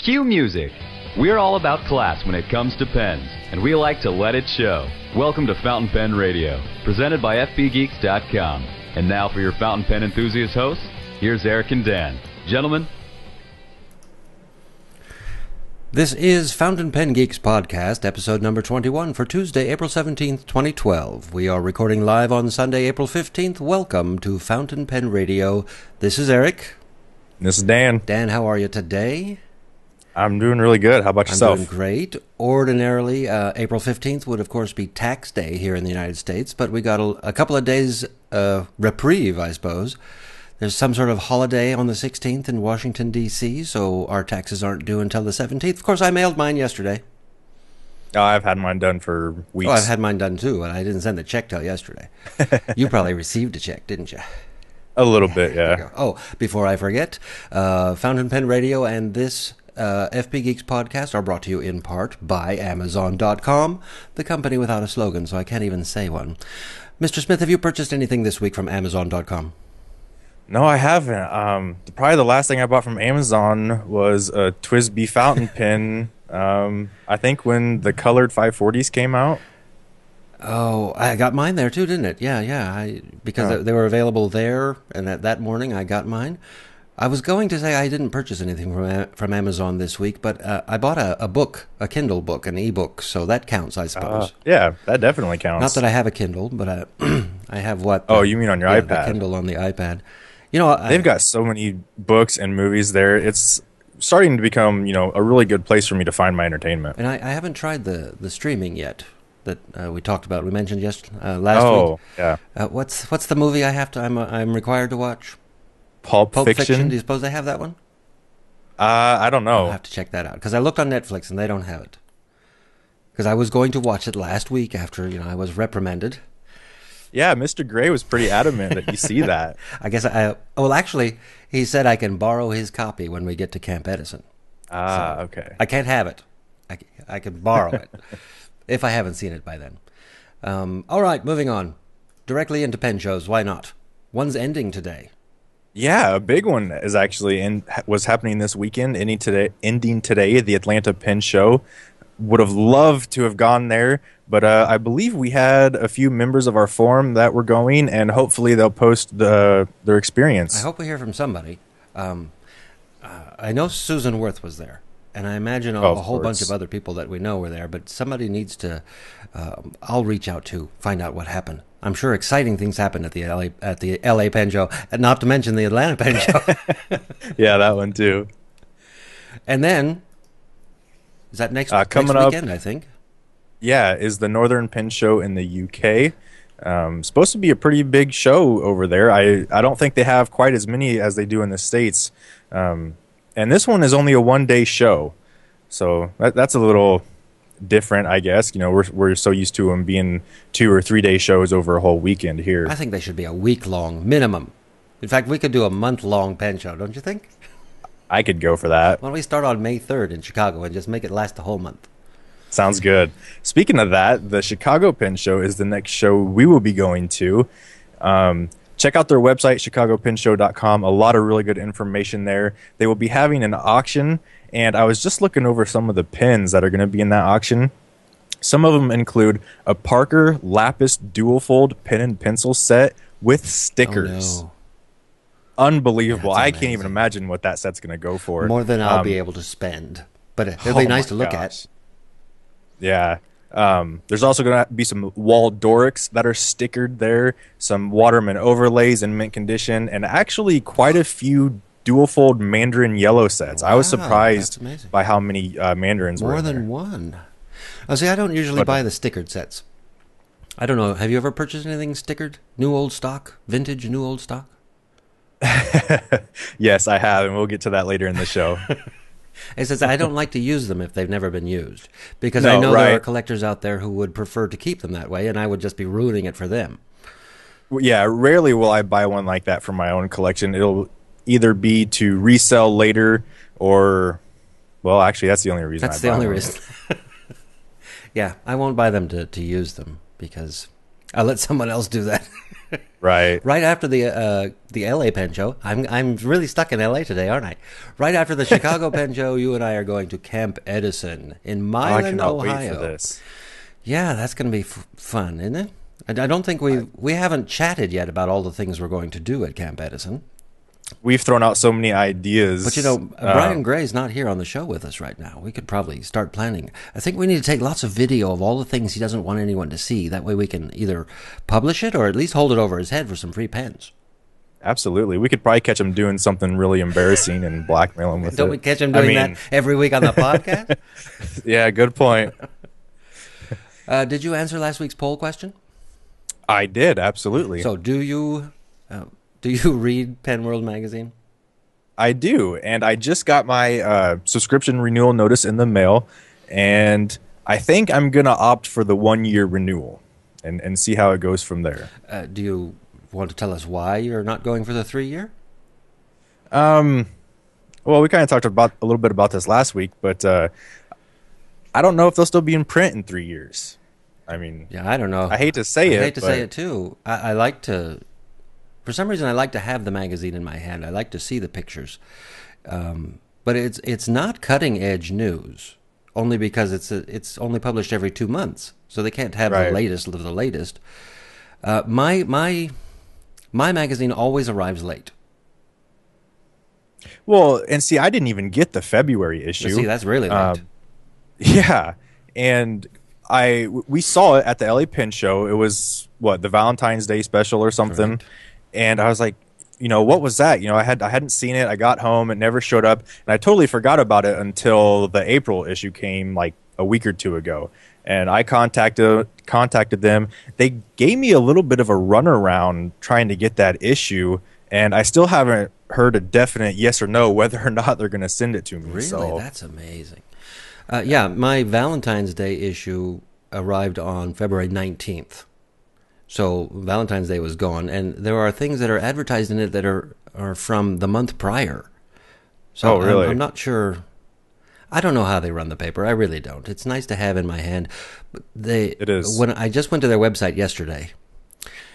Cue music. We're all about class when it comes to pens, and we like to let it show. Welcome to Fountain Pen Radio, presented by FBGeeks.com. And now for your fountain pen enthusiast hosts, here's Eric and Dan. Gentlemen. This is Fountain Pen Geeks Podcast, episode number 21 for Tuesday, April 17th, 2012. We are recording live on Sunday, April 15th. Welcome to Fountain Pen Radio. This is Eric. This is Dan. Dan, how are you today? I'm doing really good. How about yourself? I'm doing great. Ordinarily, April 15th would, of course, be tax day here in the United States, but we got a couple of days reprieve, I suppose. There's some sort of holiday on the 16th in Washington, D.C., so our taxes aren't due until the 17th. Of course, I mailed mine yesterday. Oh, I've had mine done for weeks. Oh, I've had mine done, too, and I didn't send the check till yesterday. You probably received a check, didn't you? A little bit, yeah. Oh, before I forget, Fountain Pen Radio and this FP Geeks podcast are brought to you in part by Amazon.com, the company without a slogan, so I can't even say one. Mr. Smith, have you purchased anything this week from Amazon.com? No, I haven't. Probably the last thing I bought from Amazon was a TWSBI fountain pen. I think when the colored 540s came out. Oh, I got mine there too, didn't it? Yeah. Because they were available there, and that morning I got mine. I was going to say I didn't purchase anything from Amazon this week, but I bought a book, a Kindle book, an ebook, so that counts, I suppose. Yeah, that definitely counts. Not that I have a Kindle, but I have what? Oh, you mean on your iPad? The Kindle on the iPad. You know, they've got so many books and movies there. It's starting to become, a really good place for me to find my entertainment. And I haven't tried the streaming yet that we talked about. We mentioned just last week. Oh, yeah. What's the movie I'm required to watch? Pulp Fiction. Do you suppose they have that one? I don't know. I'll have to check that out because I looked on Netflix and they don't have it. Because I was going to watch it last week after I was reprimanded. Yeah, Mr. Gray was pretty adamant that you see that. I guess actually, he said I can borrow his copy when we get to Camp Edison. Okay. I can't have it. I can borrow it if I haven't seen it by then. All right, moving on. Directly into pen shows. Why not? One's ending today. Yeah, a big one is actually was happening this weekend, ending today, the Atlanta Pen Show. Would have loved to have gone there, but I believe we had a few members of our forum that were going, and hopefully they'll post their experience. I hope we hear from somebody. I know Susan Worth was there, and I imagine a whole bunch of other people that we know were there, but somebody needs to... I'll reach out to find out what happened. I'm sure exciting things happened at the LA Pen Show, and not to mention the Atlanta Pen Show. Yeah, that one too. And then, is that next weekend, I think? Yeah, is the Northern Pen Show in the UK. Supposed to be a pretty big show over there. I don't think they have quite as many as they do in the States. And this one is only a one-day show. So that's a little different, I guess. We're so used to them being 2 or 3 day shows over a whole weekend here. I think they should be a week-long minimum. In fact, we could do a month-long pen show, don't you think? I could go for that. Why don't we start on May 3rd in Chicago and just make it last the whole month? Sounds good. Speaking of that, the Chicago Pen Show is the next show we will be going to. Check out their website, chicagopenshow.com. A lot of really good information there. They will be having an auction, and I was just looking over some of the pens that are going to be in that auction. Some of them include a Parker Lapis Dual Fold pen and pencil set with stickers. Oh, no. Unbelievable. I can't even imagine what that set's going to go for. More than I'll be able to spend. But it'll be nice to look at. Yeah. There's also going to be some wall Dorics that are stickered there, some Waterman overlays in mint condition, and actually quite a few dual fold Mandarin yellow sets. Wow, I was surprised by how many Mandarins were more in than there. One. Oh, see, I don't usually buy the stickered sets. I don't know. Have you ever purchased anything stickered? New old stock? Vintage new old stock? Yes, I have, and we'll get to that later in the show. It says I don't like to use them if they've never been used, because I know there are collectors out there who would prefer to keep them that way, and I would just be ruining it for them. Yeah, rarely will I buy one like that for my own collection. It'll either be to resell later or, well, actually, that's the only reason. That's the only reason. Yeah, I won't buy them to use them because I'll let someone else do that. Right. Right after the LA Pen Show, I'm really stuck in LA today, aren't I? Right after the Chicago Pen Show, you and I are going to Camp Edison in Milan, I cannot Ohio. wait for this. Yeah, that's going to be fun, isn't it? I don't think we haven't chatted yet about all the things we're going to do at Camp Edison. We've thrown out so many ideas. But Brian Gray's not here on the show with us right now. We could probably start planning. I think we need to take lots of video of all the things he doesn't want anyone to see. That way we can either publish it or at least hold it over his head for some free pens. Absolutely. We could probably catch him doing something really embarrassing and blackmail him with it. Don't we catch him doing that every week on the podcast? Yeah, good point. Did you answer last week's poll question? I did, absolutely. So do you read Pen World magazine? I do, and I just got my subscription renewal notice in the mail, and I think I'm going to opt for the 1-year renewal and see how it goes from there. Do you want to tell us why you're not going for the 3-year? Well, we kind of talked a little bit about this last week, but I don't know if they'll still be in print in 3 years. I mean, yeah, I don't know. I hate to say it. I hate to say it too. I like to. For some reason, I like to have the magazine in my hand. I like to see the pictures, but it's not cutting edge news. Only because it's only published every 2 months, so they can't have the latest of the latest. My magazine always arrives late. Well, and see, I didn't even get the February issue. See, that's really late. Yeah, and we saw it at the LA Pen Show. It was the Valentine's Day special or something. Right. And I was like, what was that? I hadn't seen it. I got home, it never showed up, and I totally forgot about it until the April issue came like a week or two ago. And I contacted them. They gave me a little bit of a runaround trying to get that issue, and I still haven't heard a definite yes or no whether or not they're going to send it to me. Really? So. That's amazing. Yeah, my Valentine's Day issue arrived on February 19th. So Valentine's Day was gone, and there are things that are advertised in it that are from the month prior. So really? I'm not sure. I don't know how they run the paper. I really don't. It's nice to have in my hand. It is. When I just went to their website yesterday,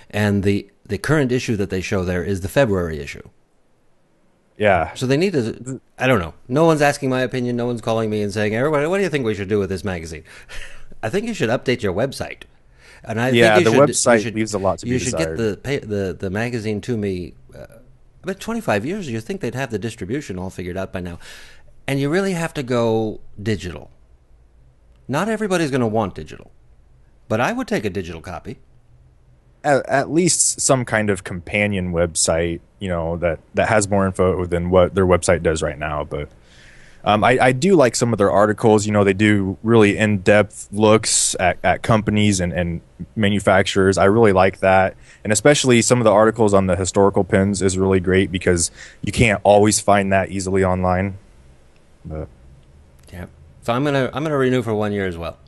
and the current issue that they show there is the February issue. Yeah. So they need to, I don't know. No one's asking my opinion. No one's calling me and saying, everybody, what do you think we should do with this magazine? I think you should update your website. And I think the website leaves a lot to be desired. You should get the magazine to me. About 25 years, you think they'd have the distribution all figured out by now. And you really have to go digital. Not everybody's going to want digital. But I would take a digital copy. At least some kind of companion website, that has more info than what their website does right now. But I do like some of their articles. They do really in-depth looks at companies and manufacturers. I really like that. And especially some of the articles on the historical pens is really great because you can't always find that easily online. But. Yeah. So I'm gonna renew for 1 year as well.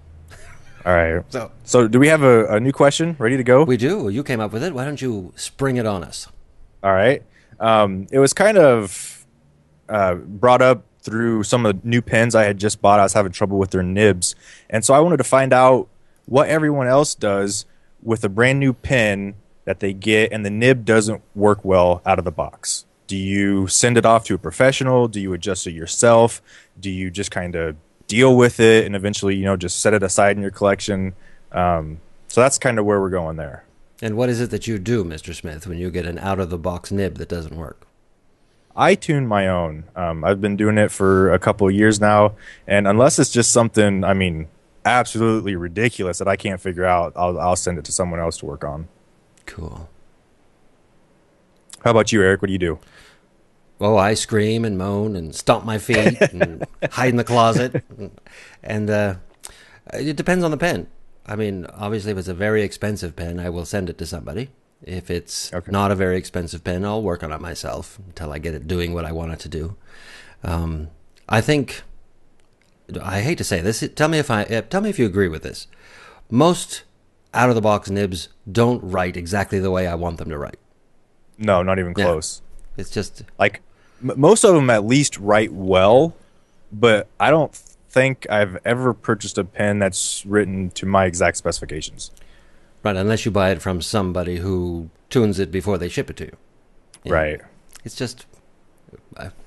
All right. So do we have a new question ready to go? We do. You came up with it. Why don't you spring it on us? All right. It was kind of brought up through some of the new pens I had just bought. I was having trouble with their nibs. And so I wanted to find out what everyone else does with a brand new pen that they get and the nib doesn't work well out of the box. Do you send it off to a professional? Do you adjust it yourself? Do you just kind of deal with it and eventually, just set it aside in your collection? So that's kind of where we're going there. And what is it that you do, Mr. Smith, when you get an out-of-the-box nib that doesn't work? I tune my own. I've been doing it for a couple of years now, and unless it's just something, absolutely ridiculous that I can't figure out, I'll send it to someone else to work on. Cool. How about you, Eric? What do you do? Oh, I scream and moan and stomp my feet and hide in the closet. And it depends on the pen. Obviously, if it's a very expensive pen, I will send it to somebody. If it's not a very expensive pen, I'll work on it myself until I get it doing what I want it to do. I think, I hate to say this, tell me if you agree with this. Most out-of-the-box nibs don't write exactly the way I want them to write. No, not even close. Yeah. It's just... Like, most of them at least write well, but I don't think I've ever purchased a pen that's written to my exact specifications. Right, unless you buy it from somebody who tunes it before they ship it to you. Right. It's just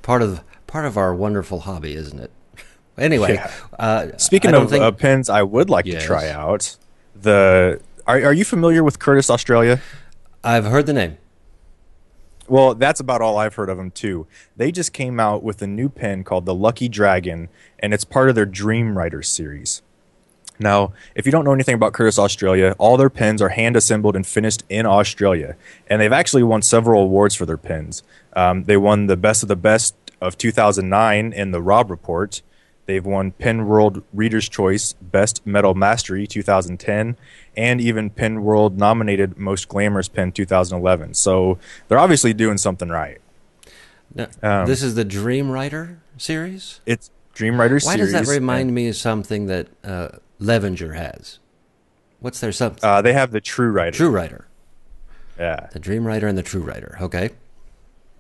part of our wonderful hobby, isn't it? Anyway, speaking of pens, I would like to try out Are you familiar with Curtis Australia? I've heard the name. Well, that's about all I've heard of them too. They just came out with a new pen called the Lucky Dragon, and it's part of their Dream Writer series. Now, if you don't know anything about Curtis Australia, all their pens are hand-assembled and finished in Australia, and they've actually won several awards for their pens. They won the Best of the Best of 2009 in the Robb Report. They've won Pen World Reader's Choice Best Metal Mastery 2010, and even Pen World nominated Most Glamorous Pen 2011. So they're obviously doing something right. Now, this is the Dream Writer series? It's Dream Writer series. Why does that remind me of something that Levenger has? What's their something? They have the True Writer. True Writer. Yeah. The Dream Writer and the True Writer. Okay.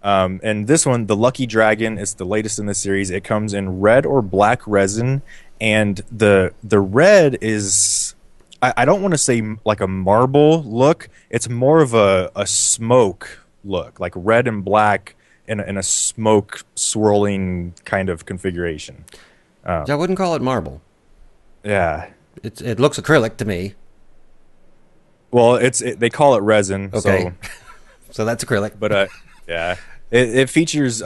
And this one, the Lucky Dragon, is the latest in the series. It comes in red or black resin, and the red is, I don't want to say like a marble look. It's more of a smoke look, like red and black in a smoke swirling kind of configuration. I wouldn't call it marble. Yeah. It looks acrylic to me. Well, they call it resin. Okay. So that's acrylic. But yeah. It features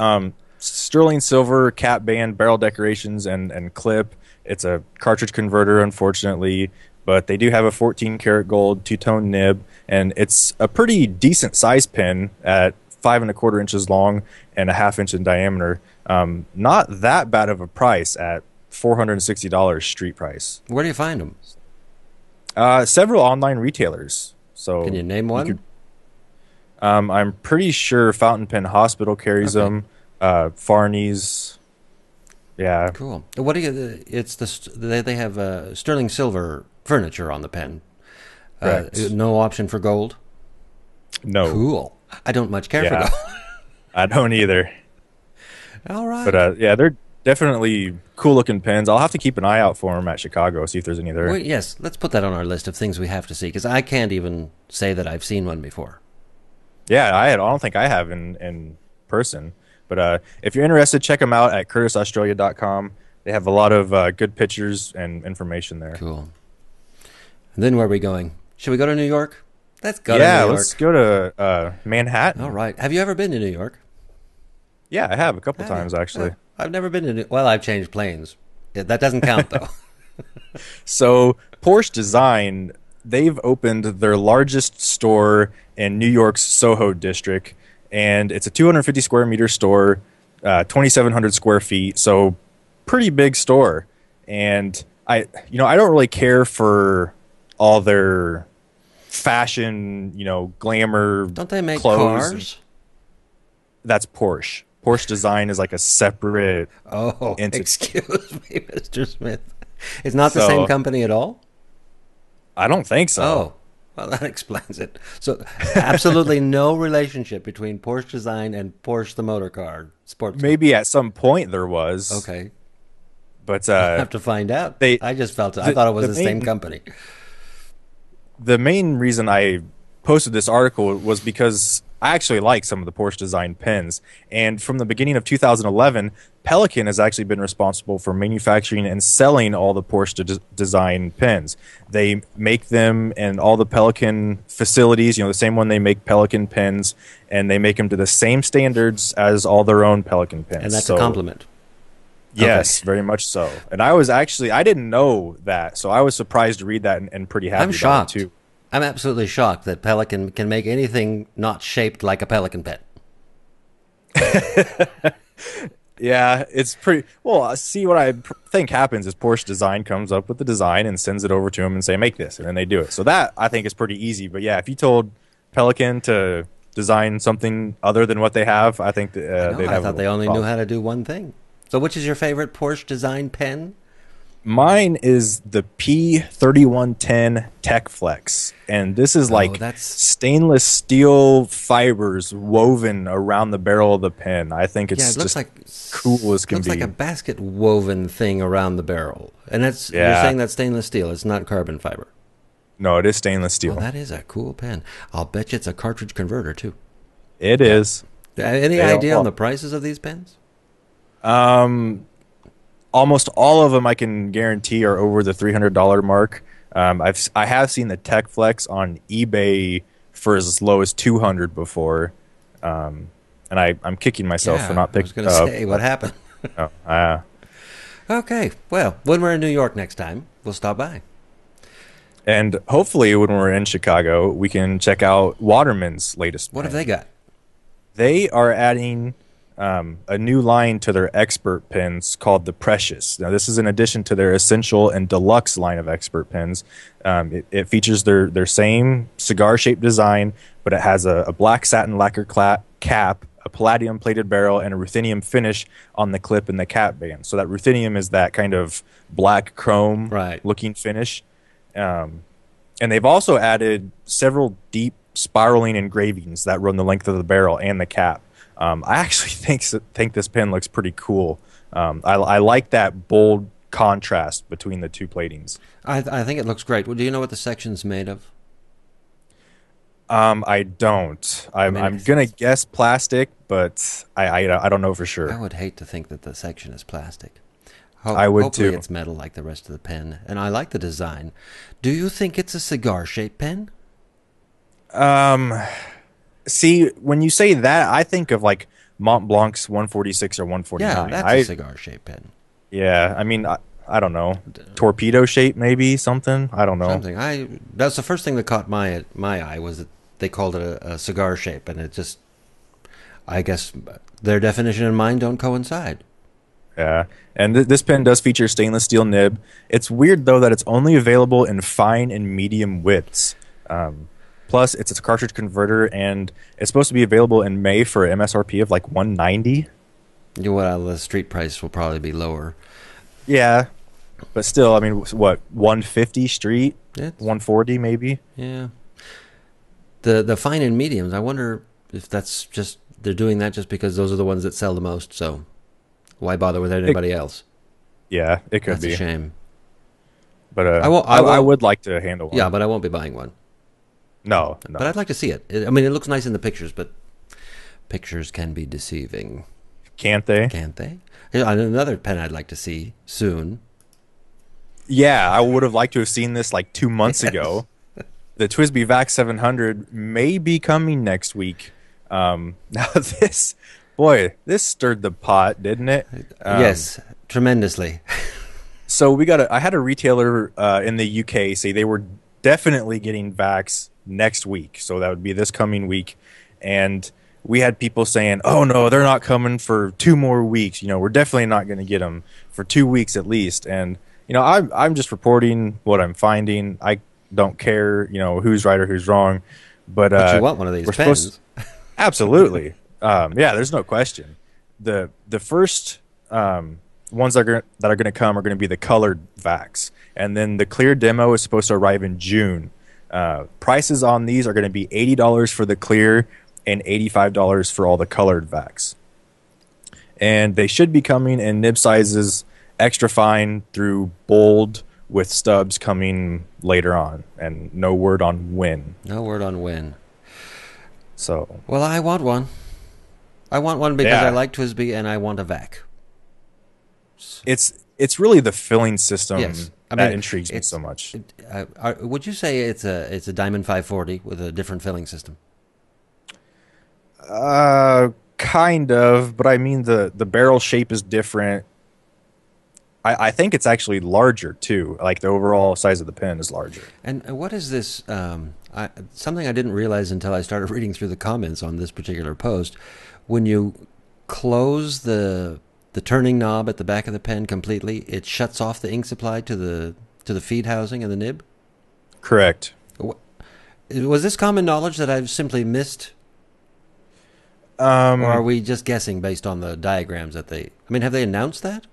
sterling silver, cap band, barrel decorations, and clip. It's a cartridge converter, unfortunately, but they do have a 14-karat gold two-tone nib, and it's a pretty decent size pen at 5 1/4 inches long and a 1/2 inch in diameter. Not that bad of a price at $460 street price. Where do you find them? Several online retailers. So can you name one? I'm pretty sure Fountain Pen Hospital carries them. Farney's, yeah. Cool. What do you? It's they have sterling silver furniture on the pen. No option for gold. No. Cool. I don't much care for gold. I don't either. All right. But yeah, they're definitely cool looking pens. I'll have to keep an eye out for them at Chicago, see if there's any there. Well, yes, let's put that on our list of things we have to see, because I can't even say that I've seen one before. Yeah, I don't think I have in person. But if you're interested, check them out at curtisaustralia.com. They have a lot of good pictures and information there. Cool. And then where are we going? Should we go to New York? Let's go to New York. Yeah, let's go to Manhattan. All right. Have you ever been to New York? Yeah, I have a couple times, actually. I've never been to New York. Well, I've changed planes. That doesn't count, though. So Porsche Design, they've opened their largest store in New York's Soho district, and it's a 250 square meter store, 2,700 square feet, so pretty big store. And I don't really care for all their fashion, glamour. Don't they make clothes. cars? That's Porsche. Porsche Design is like a separate entity. Excuse me, Mr. Smith. It's not the same company at all? I don't think so. Oh, well, that explains it. So absolutely no relationship between Porsche Design and Porsche the motor car sports. Maybe at some point there was. Okay. But I have to find out. I just thought it was the same company. The main reason I posted this article was because I actually like some of the Porsche Design pens. And from the beginning of 2011, Pelican has actually been responsible for manufacturing and selling all the Porsche Design pens. They make them in all the Pelican facilities, the same one they make Pelican pens, and they make them to the same standards as all their own Pelican pens. And that's a compliment. Yes, very much so. And I didn't know that, so I was surprised to read that and pretty happy I'm shocked. about it too. I'm absolutely shocked that Pelican can make anything not shaped like a Pelican pen. Yeah, it's pretty... Well, see, what I think happens is Porsche Design comes up with the design and sends it over to them and say, make this, and then they do it. So that, I think, is pretty easy. But yeah, if you told Pelican to design something other than what they have, I think they'd have... I thought they only knew how to do one thing. So which is your favorite Porsche Design pen? Mine is the P3110 Tech Flex, and this is stainless steel fibers woven around the barrel of the pen. I think it's just cool as can be. Looks like a basket woven thing around the barrel, and you're saying that's stainless steel. It's not carbon fiber. No, it is stainless steel. Well, that is a cool pen. I'll bet you it's a cartridge converter, too. It is. Any idea on the prices of these pens? Almost all of them I can guarantee are over the $300 mark. I have seen the Tech Flex on eBay for as low as $200 before, and I'm kicking myself for not picking it up. I was going to say, what happened? Okay, well, when we're in New York next time, we'll stop by. And hopefully when we're in Chicago, we can check out Waterman's latest What pen. have they got? They are adding a new line to their expert pens called the Precious. Now, this is in addition to their Essential and Deluxe line of expert pens. It features their same cigar-shaped design, but it has a black satin lacquer cap, a palladium-plated barrel, and a ruthenium finish on the clip and the cap band. So that ruthenium is that kind of black chrome-looking finish. And they've also added several deep spiraling engravings that run the length of the barrel and the cap. I actually think this pen looks pretty cool. I like that bold contrast between the two platings. I think it looks great. Well, do you know what the section's made of? I don't. I'm gonna guess plastic, but I don't know for sure. I would hate to think that the section is plastic. I would hopefully too. It's metal like the rest of the pen, and I like the design. Do you think it's a cigar-shaped pen? See, when you say that, I think of like Mont Blanc's 146 or 149. Yeah, that's a cigar-shaped pen. Yeah, I mean, I don't know, torpedo shape maybe, something. I don't know. Something. That's the first thing that caught my eye was that they called it a cigar shape, and it just, I guess, their definition and mine don't coincide. Yeah, and this pen does feature stainless steel nib. It's weird though that it's only available in fine and medium widths. Plus, it's a cartridge converter, and it's supposed to be available in May for an MSRP of like $190. Well, the street price will probably be lower. Yeah, but still, I mean, what, $150 street? $140 maybe? Yeah. The fine and mediums, I wonder if that's just, they're doing that just because those are the ones that sell the most, so why bother with anybody else? Yeah, it could be. That's a shame. But I would like to handle one. Yeah, but I won't be buying one. No. But I'd like to see it. I mean, it looks nice in the pictures, but pictures can be deceiving. Can't they? Can't they? Another pen I'd like to see soon. Yeah, I would have liked to have seen this like 2 months ago. The TWSBI VAX 700 may be coming next week. Now this stirred the pot, didn't it? Yes, tremendously. So I had a retailer in the UK say they were definitely getting VAX next week. So that would be this coming week. And we had people saying, oh no, they're not coming for 2 more weeks. We're definitely not going to get them for 2 weeks at least. And, I'm just reporting what I'm finding. I don't care, who's right or who's wrong. But you want one of these pens. Absolutely. Yeah, there's no question. The first ones that are going to come are going to be the colored VAX. And then the clear demo is supposed to arrive in June. Prices on these are going to be $80 for the clear and $85 for all the colored VAX. And they should be coming in nib sizes extra fine through bold, with stubs coming later on. And no word on when. No word on when. So. Well, I want one. I want one because I like TWSBI and I want a VAC. It's really the filling system that intrigues me so much. Would you say it's a Diamond 540 with a different filling system? Kind of, but I mean the barrel shape is different. I think it's actually larger too. Like the overall size of the pen is larger. And what is this? Something I didn't realize until I started reading through the comments on this particular post. When you close the turning knob at the back of the pen completely, it shuts off the ink supply to the feed housing and the nib? Correct. Was this common knowledge that I've simply missed? Or are we just guessing based on the diagrams that have they announced that?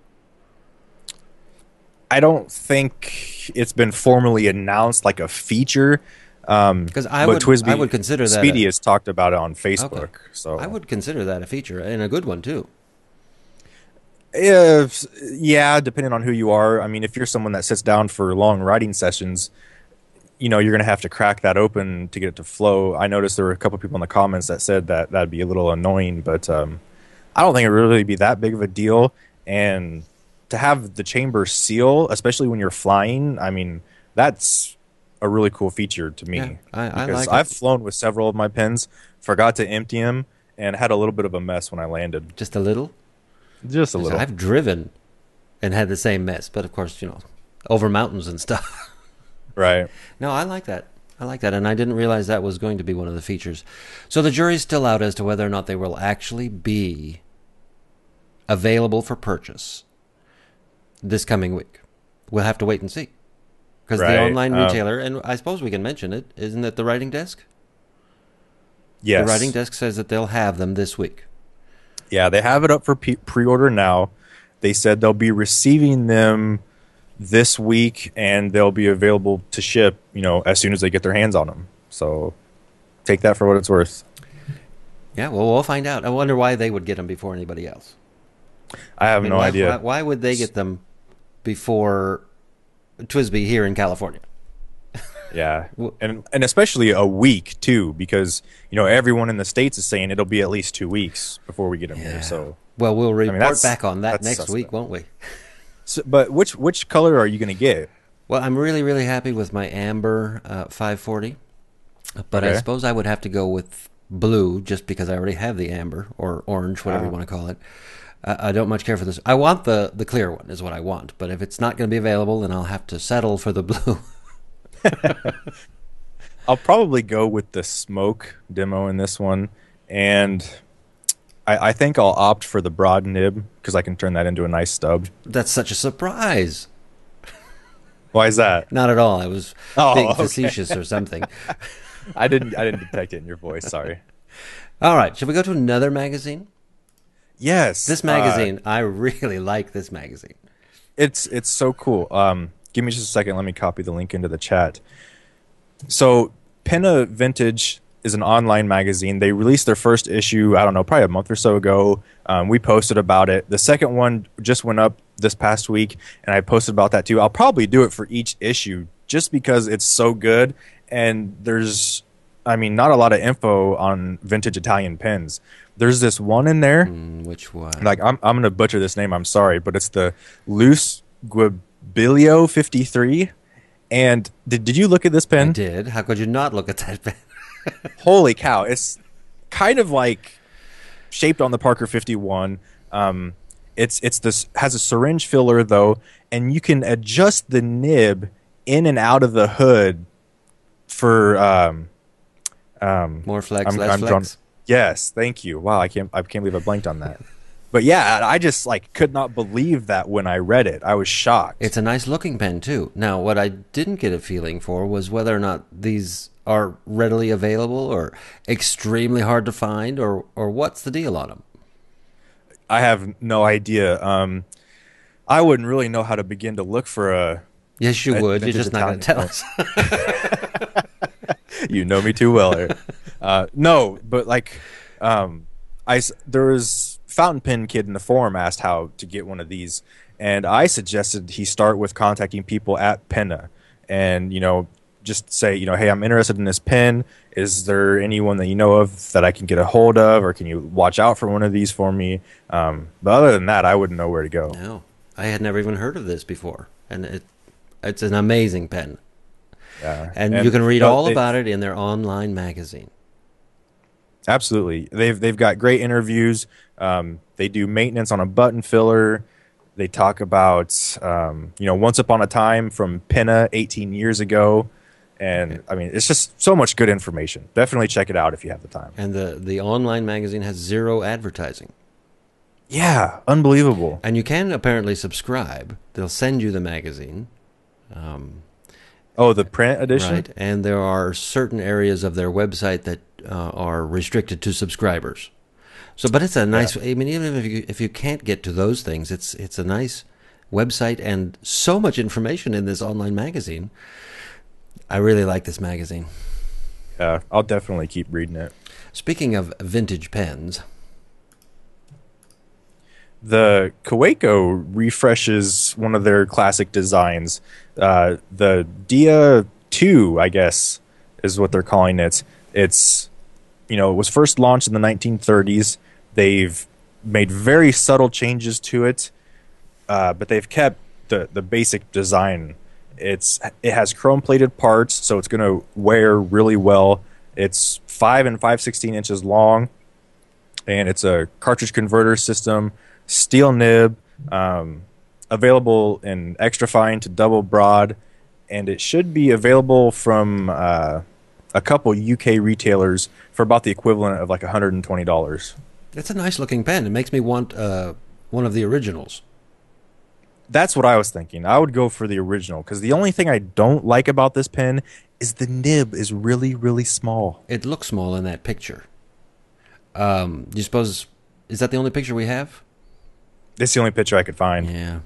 I don't think it's been formally announced like a feature. Because I would consider that Speedy has talked about it on Facebook. Okay. So I would consider that a feature and a good one too. Yeah, depending on who you are. I mean, if you're someone that sits down for long writing sessions, you're going to have to crack that open to get it to flow. I noticed there were a couple people in the comments that said that that'd be a little annoying, but I don't think it would really be that big of a deal. And to have the chamber seal, especially when you're flying, I mean, that's a really cool feature to me. Yeah, I because like I've it. flown with several of my pens, forgot to empty them, and had a little bit of a mess when I landed. Just a little? Just a little. I've driven and had the same mess, but of course, over mountains and stuff. Right. No, I like that. And I didn't realize that was going to be one of the features. So the jury's still out as to whether or not they will actually be available for purchase this coming week. We'll have to wait and see. Because the online retailer, and I suppose we can mention it, isn't it the Writing Desk? Yes. The Writing Desk says that they'll have them this week. Yeah, they have it up for pre-order now. They said they'll be receiving them this week, and they'll be available to ship, as soon as they get their hands on them. So take that for what it's worth. Yeah, well, we'll find out. I wonder why they would get them before anybody else. I have no idea. Why would they get them before TWSBI here in California? Yeah, and especially a week too, because everyone in the States is saying it'll be at least 2 weeks before we get them here. So well, we'll report back on that next suspect. week, won't we? So, but which color are you going to get? Well, I'm really, really happy with my amber 540, but I suppose I would have to go with blue just because I already have the amber or orange, whatever you want to call it. I don't much care for this. I want the clear one is what I want, but if it's not going to be available, then I'll have to settle for the blue. I'll probably go with the smoke demo in this one, and I think I'll opt for the broad nib because I can turn that into a nice stub. That's such a surprise. Why is that? Not at all. I was being facetious or something. I didn't detect it in your voice. Sorry. All right, shall we go to another magazine? Yes. This magazine, I really like this magazine. It's so cool. Give me just a second. Let me copy the link into the chat. So Penna Vintage is an online magazine. They released their first issue, I don't know, probably a month or so ago. We posted about it. The second one just went up this past week, and I posted about that too. I'll probably do it for each issue just because it's so good. And there's, not a lot of info on vintage Italian pens. There's this one in there. Which one? Like I'm going to butcher this name. I'm sorry, but it's the Luce Guibilio 53. And did you look at this pen? I did. How could you not look at that pen? Holy cow! It's kind of like shaped on the Parker 51. It's this has a syringe filler though, and you can adjust the nib in and out of the hood for more flex, less flex. Yes, thank you. Wow, I can't believe I blanked on that. But yeah, I just could not believe that when I read it. I was shocked. It's a nice looking pen too. Now, what I didn't get a feeling for was whether or not these are readily available or extremely hard to find, or what's the deal on them? I have no idea. I wouldn't really know how to begin to look for a. Yes, you would. You're just not going to tell us. You know me too well, Eric. No, but there was Fountain Pen Kid in the forum asked how to get one of these, and I suggested he start with contacting people at Penna, and just say, hey, I'm interested in this pen. Is there anyone that you know of that I can get a hold of, or can you watch out for one of these for me? But other than that, I wouldn't know where to go. No, I had never even heard of this before, and it's an amazing pen. Yeah, and you can read all about it in their online magazine. Absolutely, they've got great interviews. They do maintenance on a button filler. They talk about Once Upon a Time from Penna 18 years ago. And it's just so much good information. Definitely check it out if you have the time. And the online magazine has zero advertising. Yeah, unbelievable. And you can apparently subscribe. They'll send you the magazine. The print edition? Right. And there are certain areas of their website that are restricted to subscribers. So, but it's a nice. Yeah. Even if you can't get to those things, it's a nice website and so much information in this online magazine. I really like this magazine. Yeah, I'll definitely keep reading it. Speaking of vintage pens, the Kaweco refreshes one of their classic designs. The Dia 2, I guess, is what they're calling it. It's, it was first launched in the 1930s. They've made very subtle changes to it, but they've kept the basic design. It has chrome-plated parts, so it's going to wear really well. It's 5 and 5/16 inches long, and it's a cartridge converter system, steel nib, available in extra fine to double broad, and it should be available from a couple UK retailers for about the equivalent of like $120. It's a nice-looking pen. It makes me want one of the originals. That's what I was thinking. I would go for the original, because the only thing I don't like about this pen is the nib is really, really small. It looks small in that picture. You suppose, is that the only picture we have? It's the only picture I could find. Yeah.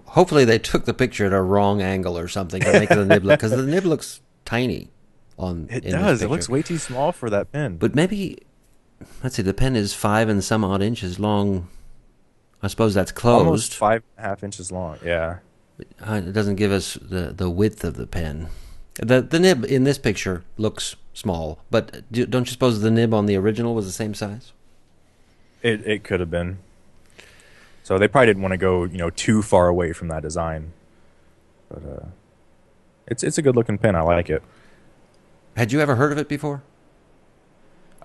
Hopefully they took the picture at a wrong angle or something to make the nib look, because the nib looks tiny. It does. It looks way too small for that pen. But maybe, let's see, the pen is 5 and some odd inches long. I suppose that's closed. Almost 5.5 inches long, yeah. It doesn't give us the width of the pen. The nib in this picture looks small, but don't you suppose the nib on the original was the same size? It could have been. So they probably didn't want to go, too far away from that design. But it's a good looking pen. I like it. Had you ever heard of it before?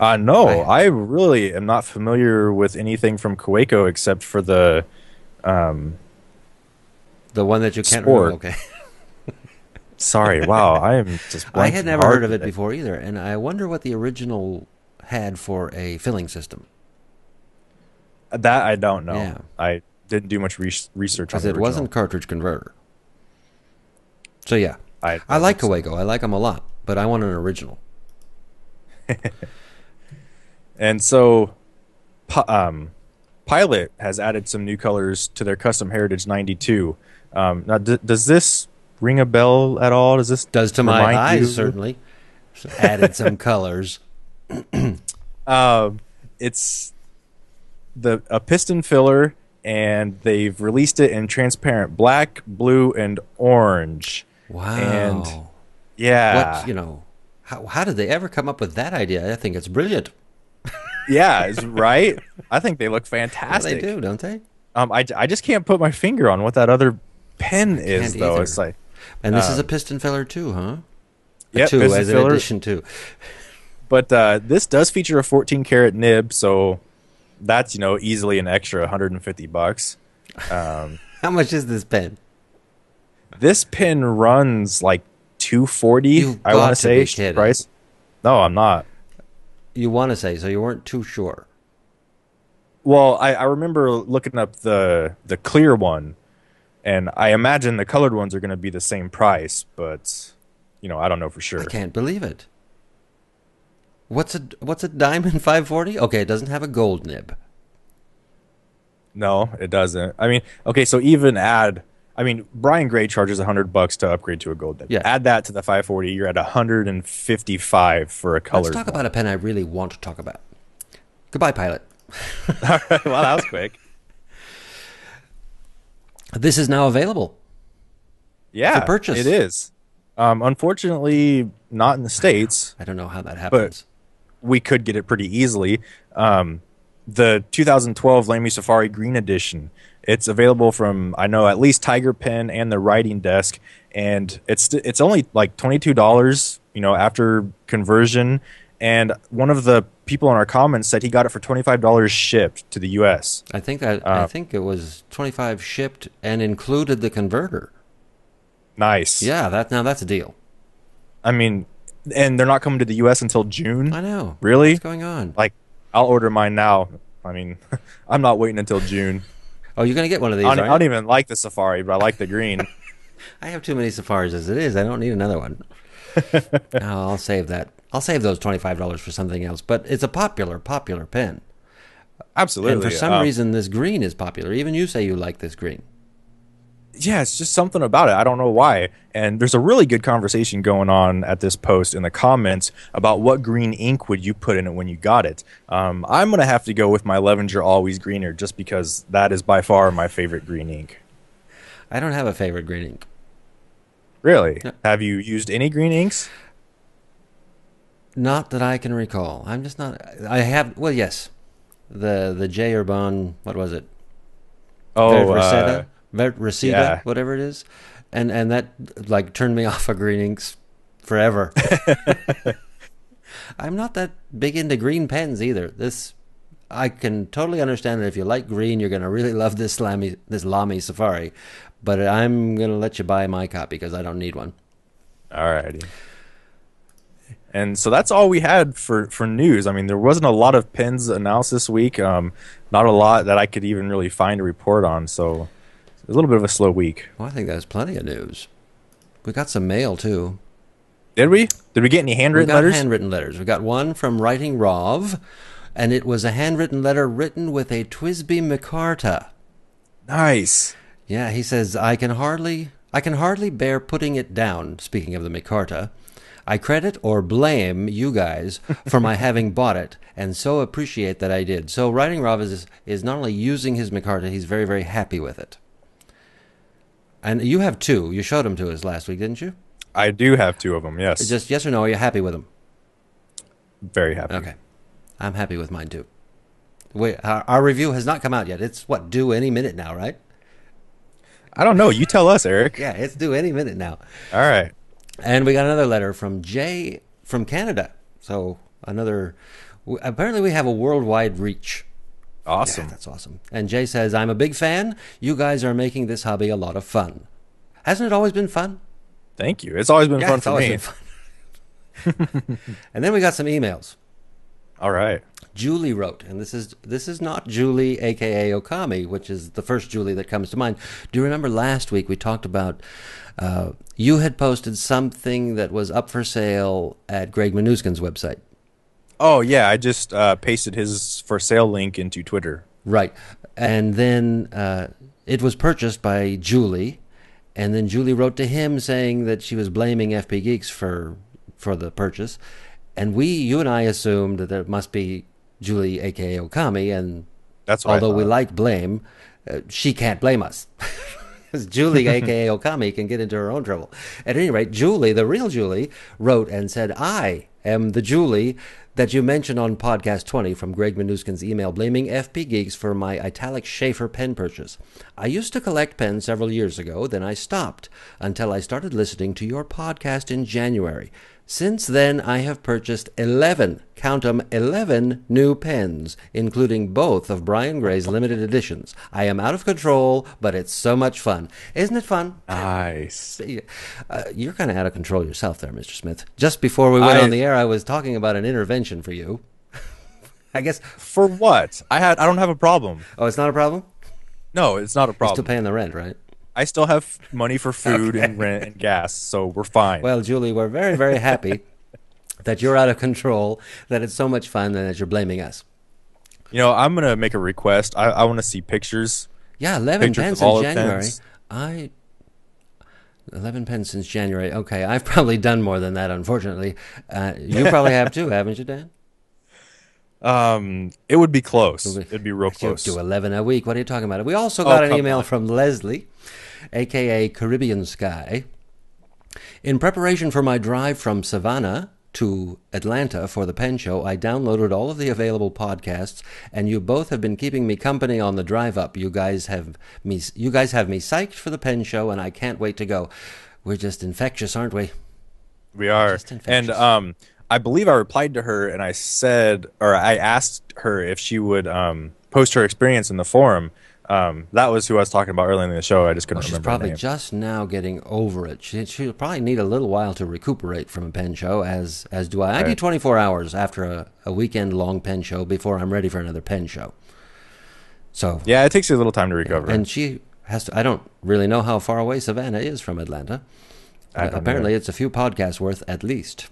No, I really am not familiar with anything from Kaweco except for the one that you can't Sport. remember. Okay. Sorry, wow, I am just. I had never heard of it before either, and I wonder what the original had for a filling system. That I don't know. Yeah. I didn't do much research on the Because original. it wasn't cartridge converter. So yeah, I like Kaweco. I like them a lot, but I want an original. And so, Pilot has added some new colors to their Custom Heritage 92. Now, does this ring a bell at all? Does to my eyes certainly added some colors? It's a piston filler, and they've released it in transparent black, blue, and orange. Wow! And yeah, how did they ever come up with that idea? I think it's brilliant. Yeah, right. I think they look fantastic. Yeah, they do, don't they? I just can't put my finger on what that other pen is, though. Either. It's like, and this is a piston filler too, huh? Yep, two piston as filler. an addition to. But this does feature a 14 karat nib, so that's easily an extra $150. How much is this pen? This pen runs like $240. I want to say price. No, I'm not. You want to say, so you weren't too sure. Well, I remember looking up the clear one, and I imagine the colored ones are going to be the same price, but I don't know for sure. I can't believe it. What's a Diamond 540? Okay, it doesn't have a gold nib. No, it doesn't. I mean, okay, so Brian Gray charges $100 to upgrade to a gold nib. Yeah. Add that to the 540, you're at $155 for a colored. Let's talk about a pen I really want to talk about. Goodbye, Pilot. All right, well, that was quick. This is now available. Yeah, for purchase. It is. Unfortunately, not in the States. I don't know how that happens. But we could get it pretty easily. The 2012 Lamy Safari Green Edition. It's available from, I know, at least Tiger Pen and the Writing Desk, and it's only like $22, after conversion. And one of the people in our comments said he got it for $25 shipped to the U.S. I think it was $25 shipped and included the converter. Nice. Yeah, that's a deal. I mean, and they're not coming to the U.S. until June. I know. Really? What's going on? Like, I'll order mine now. I mean, I'm not waiting until June. Oh, you're going to get one of these, I don't even like the Safari, but I like the green. I have too many Safaris as it is. I don't need another one. No, I'll save that. I'll save those $25 for something else. But it's a popular pen. Absolutely. And for some reason, this green is popular. Even you say you like this green. Yeah, it's just something about it. I don't know why. And there's a really good conversation going on at this post in the comments about what green ink would you put in it when you got it. I'm going to have to go with my Levenger Always Greener just because that is by far my favorite green ink. I don't have a favorite green ink. Really? Yeah. Have you used any green inks? Not that I can recall. I'm just not. I have. Well, yes, the J. Urban. What was it? Oh, Vert Reseda, yeah. whatever it is, and that like turned me off of green inks forever. I'm not that big into green pens either. This I can totally understand that if you like green, you're going to really love this Lamy Safari, but I'm going to let you buy my copy because I don't need one. Alrighty. And so that's all we had for news. I mean, there wasn't a lot of pens announced this week. Not a lot that I could even really find a report on. So it's a little bit of a slow week. Well, I think that's plenty of news. We got some mail too. Did we? Did we get any handwritten letters? Handwritten letters. We got one from Writing Rov, and it was a handwritten letter written with a TWSBI micarta. Nice. Yeah, he says, I can hardly bear putting it down, speaking of the micarta. I credit or blame you guys for my having bought it, and so appreciate that I did. So Writing Rov is not only using his micarta, he's very, very happy with it. And you have two. You showed them to us last week, didn't you? I do have two of them, yes. Just yes or no, are you happy with them? Very happy. Okay. I'm happy with mine too. Wait, our review has not come out yet. It's due any minute now, right? I don't know. You tell us, Eric. Yeah, it's due any minute now. All right. And we got another letter from Jay from Canada. So apparently we have a worldwide reach. Awesome. Yeah, that's awesome. And Jay says, I'm a big fan. You guys are making this hobby a lot of fun. Hasn't it always been fun? Thank you. It's always been fun for me. Been fun. And then we got some emails. All right. Julie wrote, and this is not Julie, a.k.a. Okami, which is the first Julie that comes to mind. Do you remember last week we talked about you had posted something that was up for sale at Greg Minuskin's website? Oh, yeah. I just pasted his for sale link into Twitter. Right. And then it was purchased by Julie, and then Julie wrote to him saying that she was blaming FP Geeks for the purchase. And you and I assumed that it must be Julie, a.k.a. Okami, and that's what although we like blame, she can't blame us. Julie, a.k.a. Okami, can get into her own trouble. At any rate, Julie, the real Julie, wrote and said, I am the Julie that you mentioned on Podcast 20 from Greg Minuskin's email blaming FP Geeks for my Italic Schaefer pen purchase. I used to collect pens several years ago, then I stopped until I started listening to your podcast in January. Since then, I have purchased 11, count 'em, 11 new pens, including both of Brian Gray's limited editions. I am out of control, but it's so much fun. Isn't it fun? Nice. You're kind of out of control yourself there, Mr. Smith. Just before we went on the air, I was talking about an intervention for you. I guess. For what? I don't have a problem. Oh, it's not a problem? No, it's not a problem. You're still paying the rent, right? I still have money for food and rent and gas, so we're fine. Well, Julie, we're very, very happy that you're out of control, that it's so much fun, and that you're blaming us. You know, I'm going to make a request. I want to see pictures. Yeah, 11 pictures pens of all in the January. pens. 11 pens since January. Okay, I've probably done more than that, unfortunately. You probably have too, haven't you, Dan? It would be close. It'd be real close. Do 11 a week. What are you talking about? We also got an email from Leslie, a.k.a. Caribbean Sky. In preparation for my drive from Savannah to Atlanta for the Pen Show, I downloaded all of the available podcasts, and you both have been keeping me company on the drive up. You guys have me psyched for the Pen Show, and I can't wait to go. We're just infectious, aren't we? We are. And I believe I replied to her, and I asked her if she would post her experience in the forum. That was who I was talking about earlier in the show. I just couldn't remember her name. She's probably just now getting over it. She'll probably need a little while to recuperate from a pen show, as do I. I do 24 hours after a weekend-long pen show before I'm ready for another pen show. So yeah, it takes you a little time to recover. And she has to. I don't really know how far away Savannah is from Atlanta. Apparently, it's a few podcasts worth at least.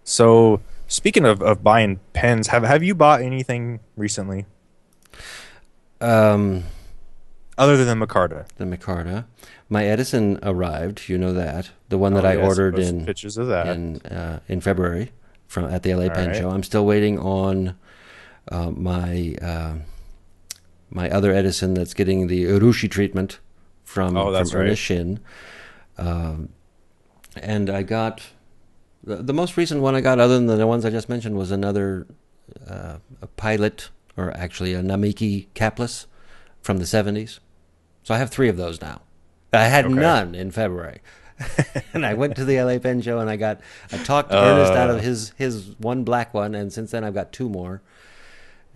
So, speaking of buying pens, have you bought anything recently? Other than the Micarta. The Micarta. My Edison arrived, you know that. The one that I ordered in pictures of that. In February at the LA Pen Show. I'm still waiting on my other Edison that's getting the Urushi treatment from Ernest Shin. And I got the most recent one I got, other than the ones I just mentioned, was another a Pilot, or actually a Namiki capless from the 70s. So I have 3 of those now. I had none in February. And I went to the LA Pen Show, and I talked Ernest out of his one black one, and since then I've got 2 more.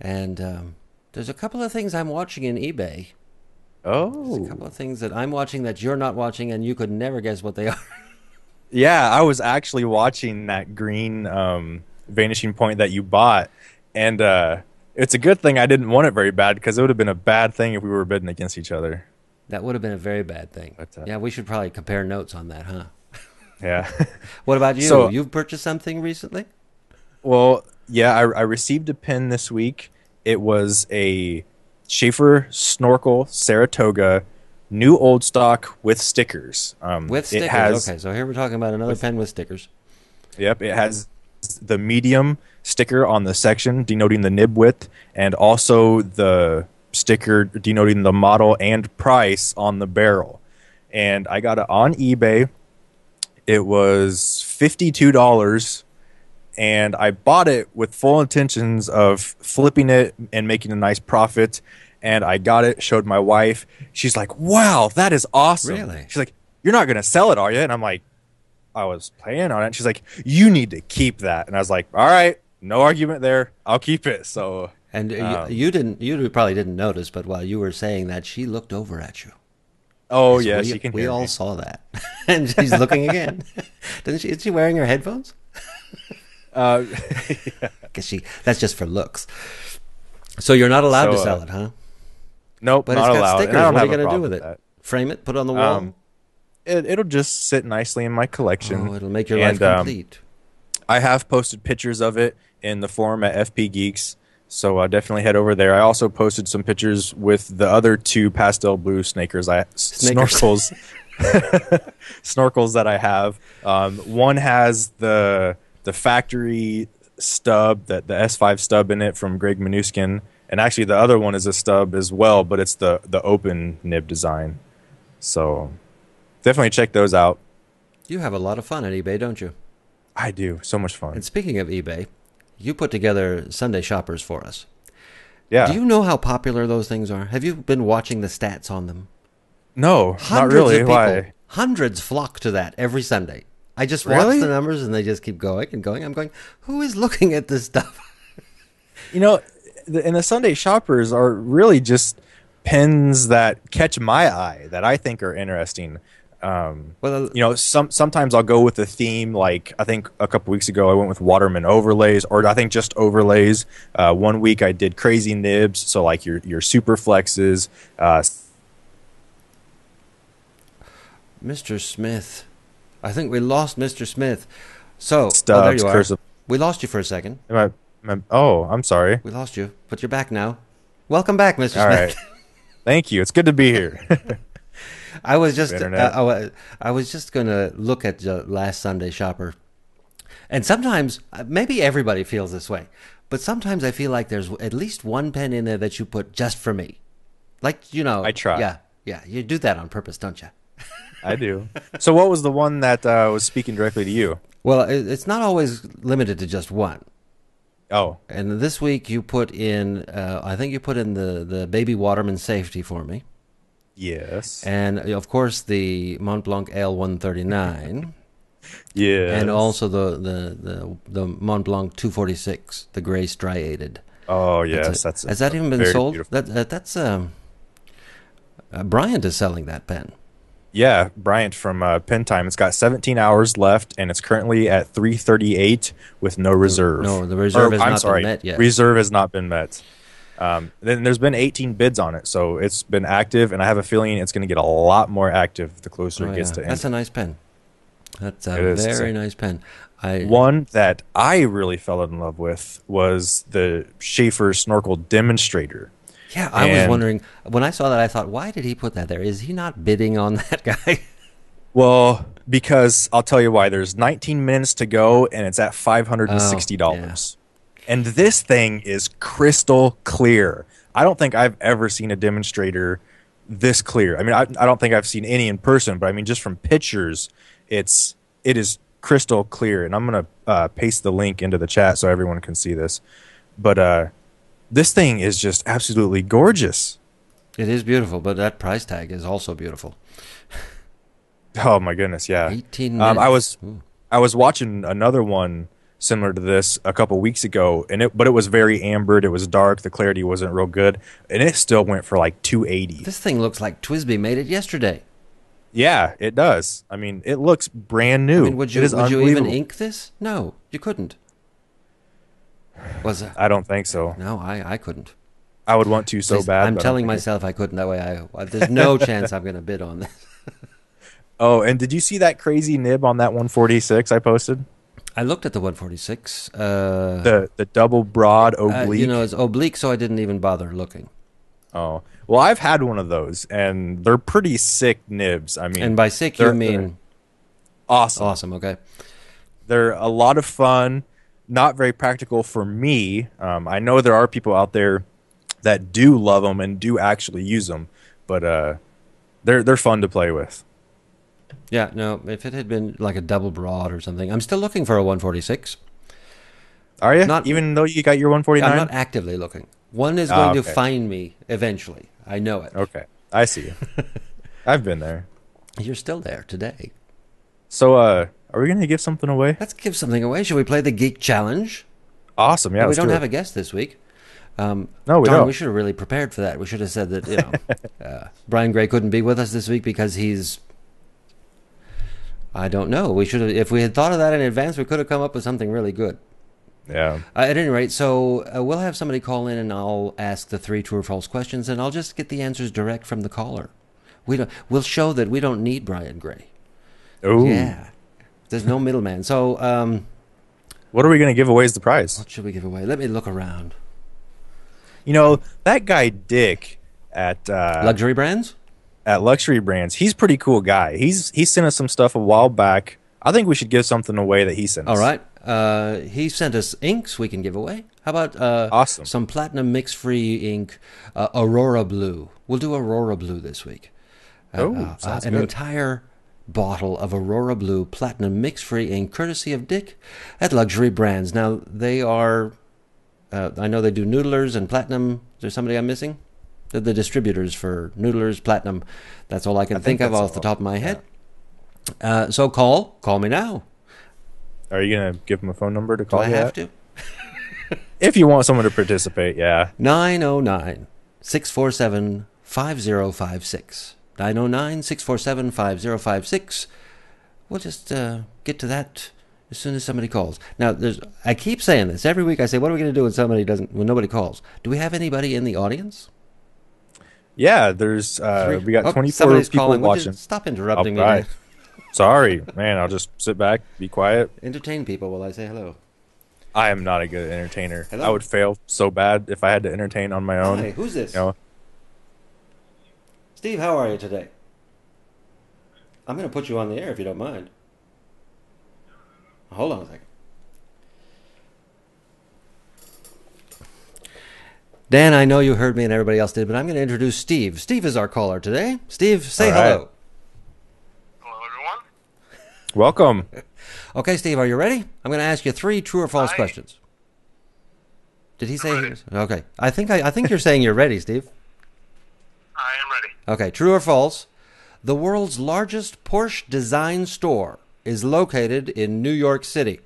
And there's a couple of things I'm watching in eBay. Oh. There's a couple of things that I'm watching that you're not watching, and you could never guess what they are. Yeah, I was actually watching that green Vanishing Point that you bought, and it's a good thing I didn't want it very bad, because it would have been a bad thing if we were bidding against each other. That would have been a very bad thing. But, yeah, we should probably compare notes on that, huh? Yeah. What about you? So, you've purchased something recently? Well, yeah, I received a pen this week. It was a Schaefer Snorkel Saratoga, new old stock with stickers. With stickers, okay. So here we're talking about another pen with stickers. Yep, it has the medium sticker on the section denoting the nib width, and also the sticker denoting the model and price on the barrel. And I got it on eBay. It was $52, and I bought it with full intentions of flipping it and making a nice profit. And I got it, showed my wife. She's like, "Wow, that is awesome." Really? She's like, "You're not going to sell it, are you?" And I'm like, "I was planning on it." And she's like, "You need to keep that." And I was like, "All right, no argument there. I'll keep it." So, and you probably didn't notice, but while you were saying that, she looked over at you. Oh yeah, she can. We all saw that, and she's looking again. Doesn't she? Is she wearing her headphones? Yeah. Because that's just for looks. So you're not allowed to sell it, huh? Nope, but not it's got allowed. stickers. What are you going to do with it? That. Frame it? Put it on the wall? It'll just sit nicely in my collection. Oh, it'll make your life complete. I have posted pictures of it in the forum at FP Geeks, so definitely head over there. I also posted some pictures with the other 2 pastel blue snorkels snorkels that I have. One has the factory stub, the S5 stub in it from Greg Manuskin. And actually, the other one is a stub as well, but it's the open nib design. So definitely check those out. You have a lot of fun at eBay, don't you? I do. So much fun. And speaking of eBay, you put together Sunday Shoppers for us. Yeah. Do you know how popular those things are? Have you been watching the stats on them? No, not really. Why? Hundreds flock to that every Sunday. I just watch the numbers, and they just keep going and going. I'm going, who is looking at this stuff? You know, and the Sunday Shoppers are really just pens that catch my eye, that I think are interesting. Sometimes I'll go with a theme. Like I think a couple weeks ago I went with Waterman overlays, or I think just overlays. One week I did crazy nibs, so like your super flexes. Mr. Smith, I think we lost Mr. Smith. So there you are. We lost you for a second. I'm sorry. We lost you, but you're back now. Welcome back, Mr. Smith. All right. Thank you. It's good to be here. I was just going to look at the last Sunday Shopper, and sometimes maybe everybody feels this way, but sometimes I feel like there's at least one pen in there that you put just for me. Like I try. Yeah, you do that on purpose, don't you? I do. So, what was the one that was speaking directly to you? Well, it's not always limited to just one. Oh. And this week you put in, I think you put in the Baby Waterman Safety for me. Yes. And, of course, the Montblanc L139. Yes. And also the Montblanc 246, the gray striated. Oh, yes. Has that even been sold? That's Bryant is selling that pen. Yeah, Bryant from Pen Time. It's got 17 hours left, and it's currently at 338 with no reserve. No, the reserve has not been met yet. Reserve has not been met. Then there's been 18 bids on it, so it's been active, and I have a feeling it's going to get a lot more active the closer it gets to end. That's a nice pen. That's a very nice pen. One that I really fell in love with was the Schaefer Snorkel Demonstrator. Yeah, I was wondering, when I saw that, I thought, why did he put that there? Is he not bidding on that guy? Well, because I'll tell you why. There's 19 minutes to go, and it's at $560. And this thing is crystal clear. I don't think I've ever seen a demonstrator this clear. I mean, I don't think I've seen any in person, but I mean, just from pictures, it is crystal clear. And I'm gonna paste the link into the chat so everyone can see this. But this thing is just absolutely gorgeous. It is beautiful, but that price tag is also beautiful. Oh my goodness, yeah. 18 minutes. I was watching another one similar to this a couple weeks ago, but it was very ambered. It was dark. The clarity wasn't real good, and it still went for like $280. This thing looks like TWSBI made it yesterday. Yeah, it does. I mean, it looks brand new. I mean, would you even ink this? No, you couldn't. I don't think so. No, I couldn't. I would want to so bad. I'm telling myself I couldn't. That way, there's no chance I'm going to bid on this. Oh, and did you see that crazy nib on that 146 I posted? I looked at the 146. The double broad oblique. It's oblique, so I didn't even bother looking. Oh, well, I've had one of those, and they're pretty sick nibs. I mean, and by sick you mean awesome. Awesome. Okay. They're a lot of fun. Not very practical for me. I know there are people out there that do love them and do actually use them, but they're fun to play with. Yeah, no, if it had been like a double broad or something. I'm still looking for a 146. Are you? Even though you got your 149? I'm not actively looking. One is going to find me eventually. I know it. Okay, I see you. I've been there. You're still there today. So, are we going to give something away? Let's give something away. Should we play the Geek Challenge? Awesome, yeah. We don't have a guest this week. No, we don't. We should have really prepared for that. We should have said that, Brian Gray couldn't be with us this week because he's... I don't know. We should have, if we had thought of that in advance, we could have come up with something really good. Yeah. At any rate, so we'll have somebody call in, and I'll ask the 3 true or false questions, and I'll just get the answers direct from the caller. We'll show that we don't need Brian Gray. Oh. Yeah. There's no middleman. So, what are we going to give away as the prize? What should we give away? Let me look around. That guy Dick at Luxury Brands. At Luxury Brands, he's a pretty cool guy. He sent us some stuff a while back. I think we should give something away that he sent us. All right. He sent us inks we can give away. How about awesome. Some Platinum Mix-Free ink, Aurora Blue. We'll do Aurora Blue this week. Sounds an good. entire bottle of Aurora Blue Platinum Mix-Free ink, courtesy of Dick at Luxury Brands. Now, they are... I know they do Noodlers and Platinum. Is there somebody I'm missing? They're the distributors for Noodlers, Platinum. That's all I can think of off the top of my head. So call me now. Are you going to give them a phone number to call you? Do I have to? If you want someone to participate, yeah. 909-647-5056. 909-647-5056. We'll just get to that as soon as somebody calls. Now, I keep saying this. Every week I say, what are we going to do when nobody calls? Do we have anybody in the audience? Yeah, there's we got 24 people watching. Stop interrupting me. Right. Sorry, man. I'll just sit back, be quiet. Entertain people while I say hello. I am not a good entertainer. Hello? I would fail so bad if I had to entertain on my own. Hi, who's this? Steve, how are you today? I'm going to put you on the air if you don't mind. Hold on a second. Dan, I know you heard me and everybody else did, but I'm going to introduce Steve. Steve is our caller today. Steve, say hello. Hello, everyone. Welcome. Okay, Steve, are you ready? I'm going to ask you 3 true or false questions. Did he say? Ready. Okay, I think you're saying you're ready, Steve. I am ready. Okay, true or false? The world's largest Porsche design store is located in New York City.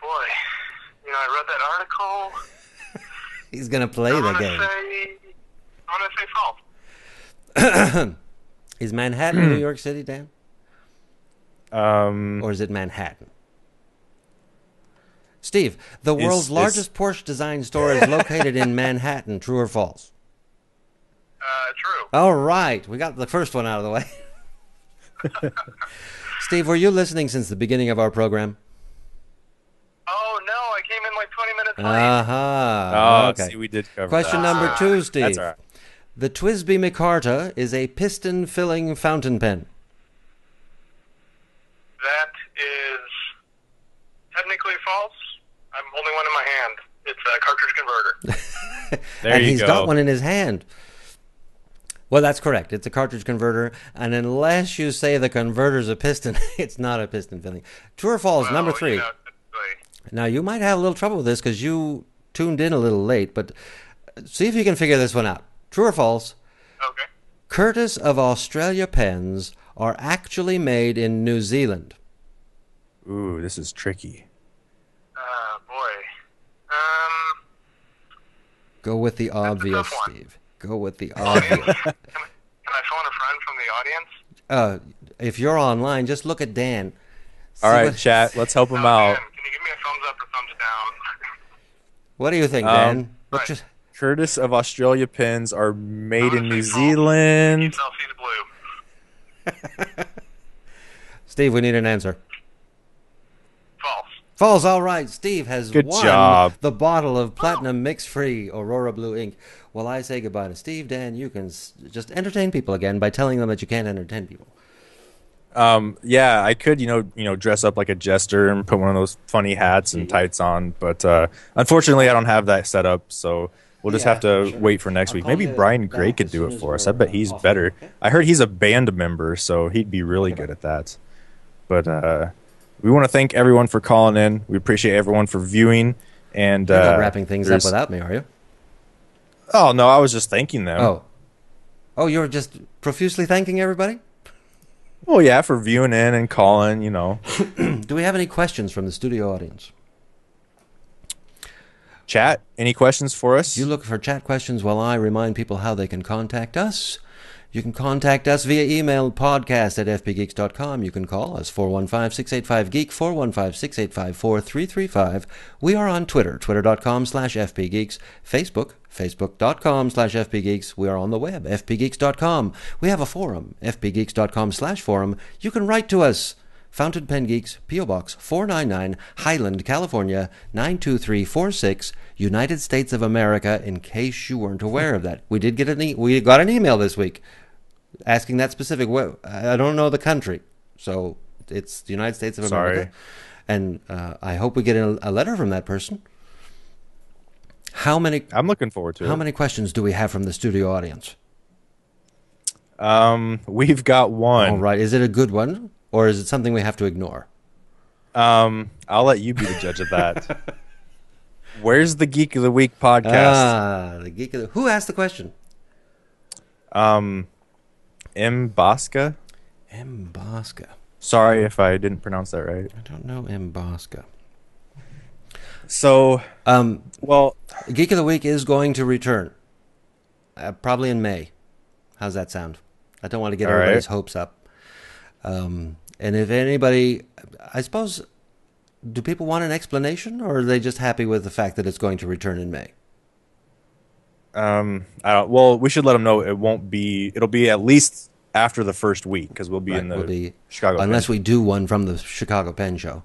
Boy. I read that article. He's going to play the game. I'm going to say false. Is Manhattan New York City, Dan? Or is it Manhattan? Steve, the world's largest Porsche design store is located in Manhattan. True or false? True. All right. We got the first one out of the way. Steve, were you listening since the beginning of our program? Oh, no. I came in like 20 minutes late. Oh, okay. see, we did cover Question that. number 2, Steve. That's all right. The TWSBI Micarta is a piston-filling fountain pen. That is technically false. I'm holding one in my hand. It's a cartridge converter. and he's got one in his hand. Well, that's correct. It's a cartridge converter, and unless you say the converter's a piston, it's not a piston filling. True or false, number 3. Now, you might have a little trouble with this because you tuned in a little late, but see if you can figure this one out. True or false? Okay. Curtis of Australia pens are actually made in New Zealand. Ooh, this is tricky. Boy. Go with the obvious, Steve. Go with the obvious. Can I phone a friend from the audience? If you're online, just look at Dan. All right, chat. Let's help him out. Dan, can you give me a thumbs up or thumbs down? What do you think, Dan? Right. Curtis of Australia pens are made in New Zealand. Blue. Steve, we need an answer. False. False, all right. Steve has won the bottle of Platinum Mix-Free Aurora Blue ink. Well, I say goodbye to Steve. Dan, you can just entertain people again by telling them that you can't entertain people. Yeah, I could, dress up like a jester and put one of those funny hats and tights on, but unfortunately, I don't have that set up, so we'll just have to wait for next week. Maybe Brian Gray could do it for us. I bet he's better. I heard he's a band member, so he'd be really good at that. But we want to thank everyone for calling in. We appreciate everyone for viewing. And you're not wrapping things up without me, are you? Oh, no, I was just thanking them. Oh, you're just profusely thanking everybody? Well, yeah, for viewing in and calling, Do we have any questions from the studio audience? Chat, any questions for us? You look for chat questions while I remind people how they can contact us. You can contact us via email, podcast@fpgeeks.com. You can call us, 415-685-GEEK, 415-685-4335. We are on Twitter, twitter.com/fpgeeks, Facebook, facebook.com/fpgeeks. We are on the web, fpgeeks.com. We have a forum, fpgeeks.com/forum. You can write to us, Fountain Pen Geeks, P.O. Box 499, Highland, California, 92346, United States of America, in case you weren't aware of that. We got an email this week asking that specific. I don't know the country, so it's the United States of America. And I hope we get a letter from that person. I'm looking forward to it. How many questions do we have from the studio audience? We've got one. All right. Is it a good one? Or is it something we have to ignore? I'll let you be the judge of that. Where's the Geek of the Week podcast? The Geek of the... Who asked the question? M. Bosca. M. Bosca. Sorry if I didn't pronounce that right. I don't know M. Bosca. So, Geek of the Week is going to return. Probably in May. How's that sound? I don't want to get everybody's hopes up. And if anybody, I suppose, do people want an explanation, or are they just happy with the fact that it's going to return in May? We should let them know it'll be at least after the first week, because we'll be in the Chicago unless we do one from the Chicago Pen Show.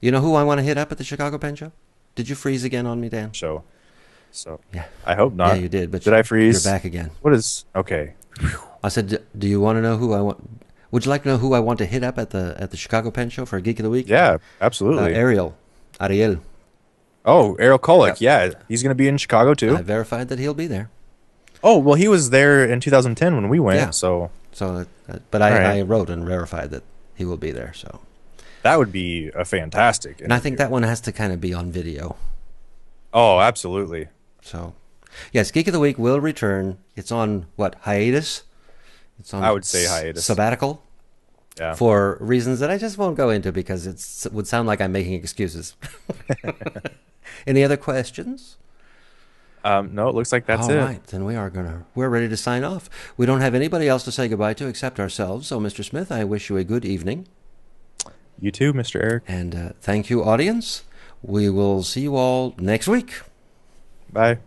You know who I want to hit up at the Chicago Pen Show? Did you freeze again on me, Dan? So yeah, I hope not. Yeah, you did. But did I freeze? You're back again. What is okay? I said, do you want to know who I want? Would you like to know who I want to hit up at the Chicago Pen Show for a Geek of the Week? Yeah, absolutely. Ariel. Oh, Ariel Kolek. Yeah, he's going to be in Chicago too. I verified that he'll be there. Oh, well, he was there in 2010 when we went. Yeah. But I wrote and verified that he will be there. So that would be a fantastic interview. And I think that one has to kind of be on video. Oh, absolutely. So, yes, Geek of the Week will return. It's on, hiatus? It's on, I would say hiatus. Sabbatical? Yeah. For reasons that I just won't go into because it would sound like I'm making excuses. Any other questions? No, it looks like that's it. All right, then we're ready to sign off. We don't have anybody else to say goodbye to except ourselves. So, Mr. Smith, I wish you a good evening. You too, Mr. Eric. And thank you, audience. We will see you all next week. Bye.